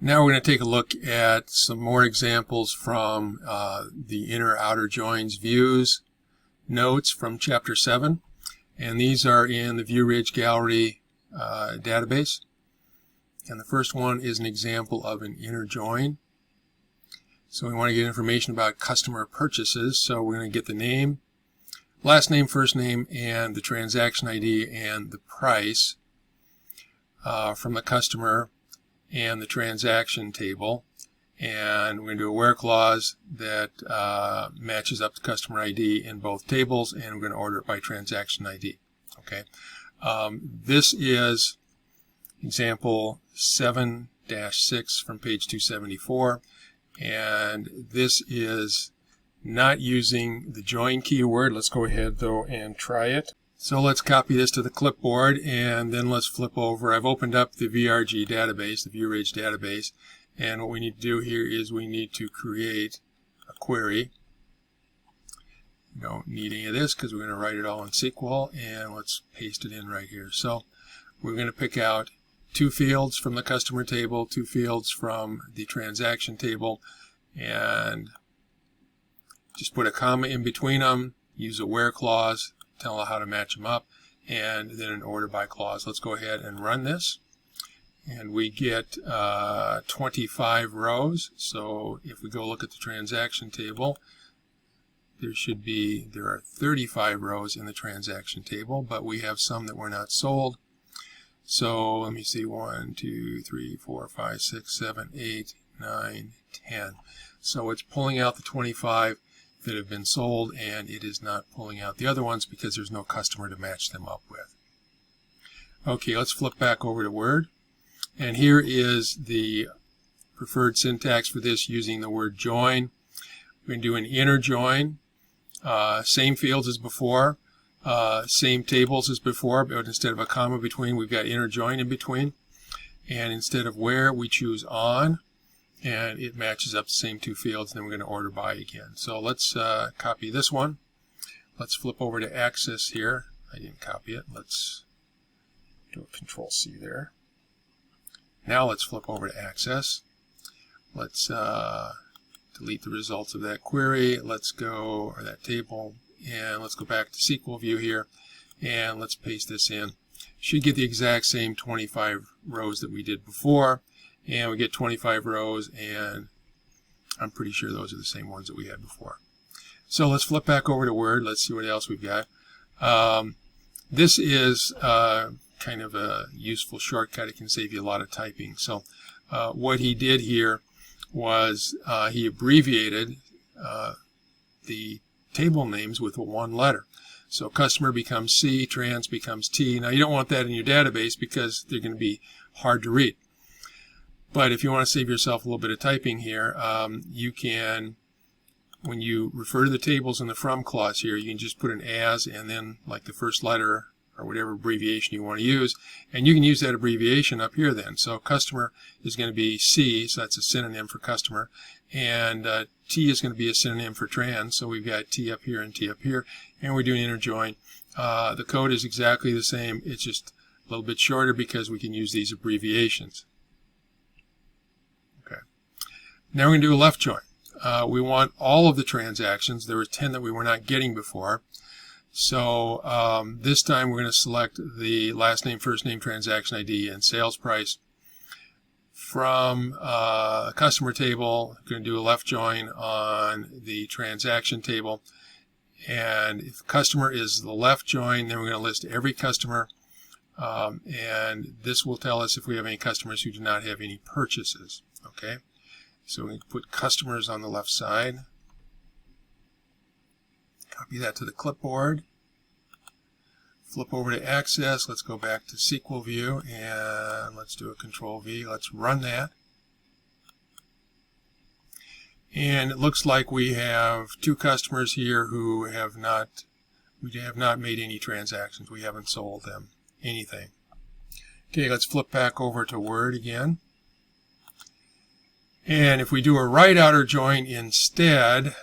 Now we're going to take a look at some more examples from the inner-outer joins views notes from Chapter 7. And these are in the ViewRidge Gallery database. And the first one is an example of an inner join. So we want to get information about customer purchases. So we're going to get the name, last name, first name, and the transaction ID and the price from the customer and the transaction table, and we're going to do a where clause that matches up the customer ID in both tables, and we're going to order it by transaction ID. Okay, this is example 7-6 from page 274, and this is not using the join keyword. Let's go ahead though and try it. So let's copy this to the clipboard, and then let's flip over. I've opened up the VRG database, the ViewRidge database, and what we need to do here is we need to create a query. We don't need any of this because we're going to write it all in SQL, and let's paste it in right here. So we're going to pick out two fields from the customer table, two fields from the transaction table, and just put a comma in between them, use a where clause, tell how to match them up, and then an order by clause. Let's go ahead and run this, and we get 25 rows. So if we go look at the transaction table, there are 35 rows in the transaction table, but we have some that were not sold. So let me see, 1, 2, 3, 4, 5, 6, 7, 8, 9, 10. So it's pulling out the 25 that have been sold, and it is not pulling out the other ones because there's no customer to match them up with. Okay, let's flip back over to Word, and here is the preferred syntax for this using the word join. We're going to do an inner join, same fields as before, same tables as before, but instead of a comma between, we've got inner join in between, and instead of where, we choose on, and it matches up the same two fields, and then we're going to order by again. So let's copy this one. Let's flip over to Access here. I didn't copy it. Let's do a Control-C there. Now let's flip over to Access. Let's delete the results of that query. Let's go, or that table, and let's go back to SQL view here, and let's paste this in. Should get the exact same 25 rows that we did before. And we get 25 rows, and I'm pretty sure those are the same ones that we had before. So let's flip back over to Word. Let's see what else we've got. This is kind of a useful shortcut. It can save you a lot of typing. So what he did here was he abbreviated the table names with one letter. So customer becomes C, trans becomes T. Now you don't want that in your database because they're going to be hard to read. But if you want to save yourself a little bit of typing here, you can, when you refer to the tables in the from clause here, you can just put an as and then like the first letter or whatever abbreviation you want to use, and you can use that abbreviation up here then. So customer is going to be C, so that's a synonym for customer, and T is going to be a synonym for trans, so we've got T up here and T up here, and we're doing inner join. The code is exactly the same, it's just a little bit shorter because we can use these abbreviations. Now we're going to do a left join. We want all of the transactions. There were 10 that we were not getting before. So this time we're going to select the last name, first name, transaction ID, and sales price. From the customer table, we're going to do a left join on the transaction table. And if customer is the left join, then we're going to list every customer. And this will tell us if we have any customers who do not have any purchases. Okay. So we put customers on the left side. Copy that to the clipboard. Flip over to Access. Let's go back to SQL view, and let's do a Control-V. Let's run that. And it looks like we have two customers here who we have not made any transactions. We haven't sold them anything. Okay, let's flip back over to Word again. And if we do a right outer join instead,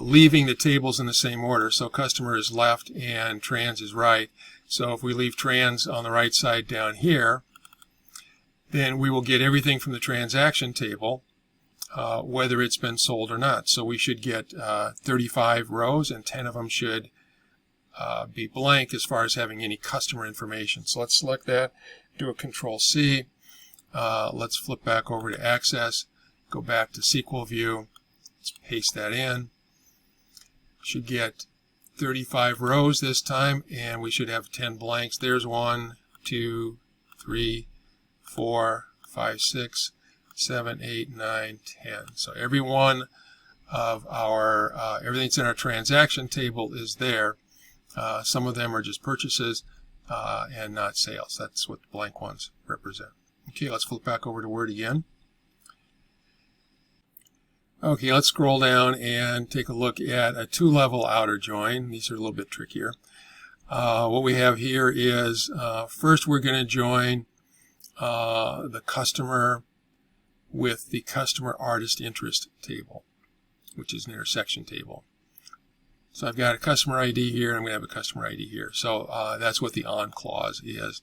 leaving the tables in the same order, so customer is left and trans is right. So if we leave trans on the right side down here, then we will get everything from the transaction table, whether it's been sold or not. So we should get 35 rows, and 10 of them should be blank as far as having any customer information. So let's select that, do a Control-C. Let's flip back over to Access, go back to SQL View, let's paste that in. Should get 35 rows this time, and we should have 10 blanks. There's 1, 2, 3, 4, 5, 6, 7, 8, 9, 10. So every one of our, everything that's in our transaction table is there. Some of them are just purchases and not sales. That's what the blank ones represent. Okay, let's flip back over to Word again. Okay, let's scroll down and take a look at a two-level outer join. These are a little bit trickier. What we have here is, first we're going to join the customer with the customer artist interest table, which is an intersection table. So I've got a customer ID here, and I'm going to have a customer ID here. So that's what the on clause is.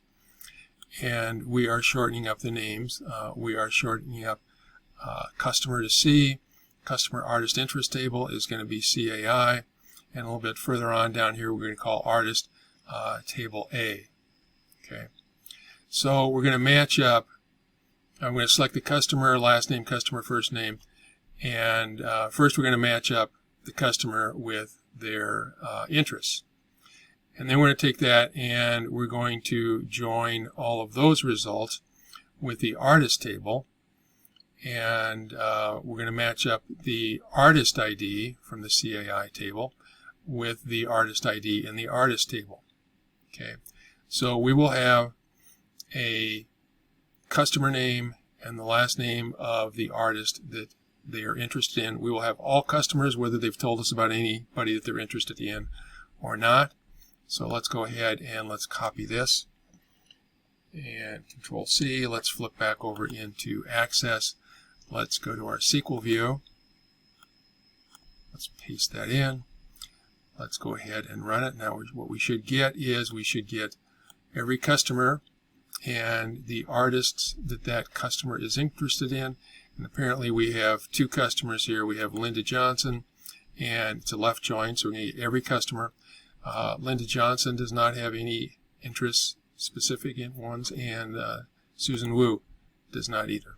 And we are shortening up the names. We are shortening up customer to C. Customer artist interest table is going to be CAI. And a little bit further on down here, we're going to call artist table A. Okay. So we're going to match up. I'm going to select the customer, last name, customer, first name. And first we're going to match up the customer with their interests. And then we're going to take that and we're going to join all of those results with the artist table. And we're going to match up the artist ID from the CAI table with the artist ID in the artist table. Okay, so we will have a customer name and the last name of the artist that they are interested in. We will have all customers, whether they've told us about anybody that they're interested in or not. So let's go ahead and let's copy this and Control-C. Let's flip back over into Access. Let's go to our SQL view. Let's paste that in. Let's go ahead and run it. Now what we should get is we should get every customer and the artists that that customer is interested in. And apparently we have two customers here. We have Linda Johnson, and it's a left join, so we're going to get every customer. Linda Johnson does not have any interests, specific ones, and Susan Wu does not either.